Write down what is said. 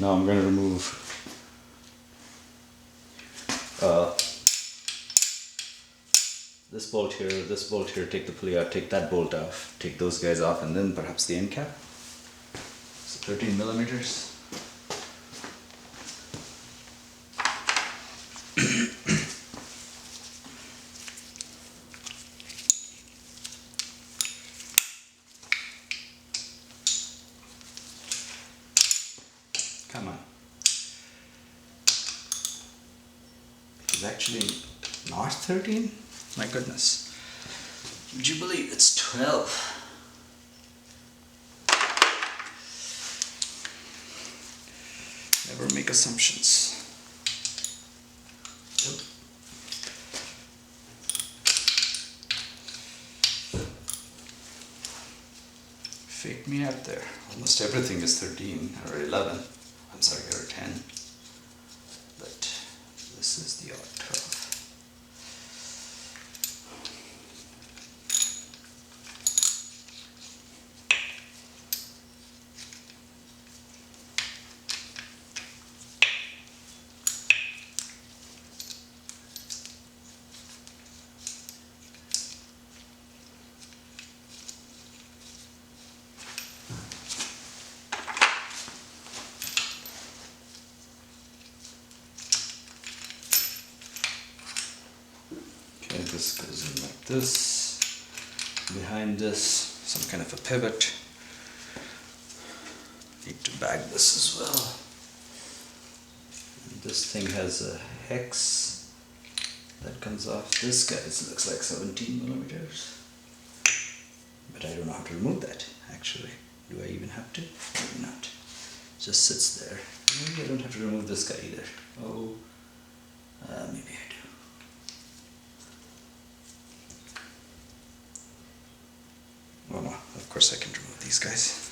Now I'm going to remove this bolt here, take the pulley out, take that bolt off, take those guys off, and then perhaps the end cap. So 13 millimeters. Come on. It's actually not 13? My goodness. Would you believe it's 12? Never make assumptions. Yep. Faked me out there. Almost everything is 13 or 11. I'm sorry, or 10. But this is the odd 12. Okay, this goes in like this. Behind this, some kind of a pivot. Need to bag this as well. And this thing has a hex that comes off. This guy's looks like 17 millimeters. But I don't know how to remove that, actually. Do I even have to? Maybe not. It just sits there. Maybe I don't have to remove this guy either. Oh, maybe I do. Oh no, of course I can remove these guys.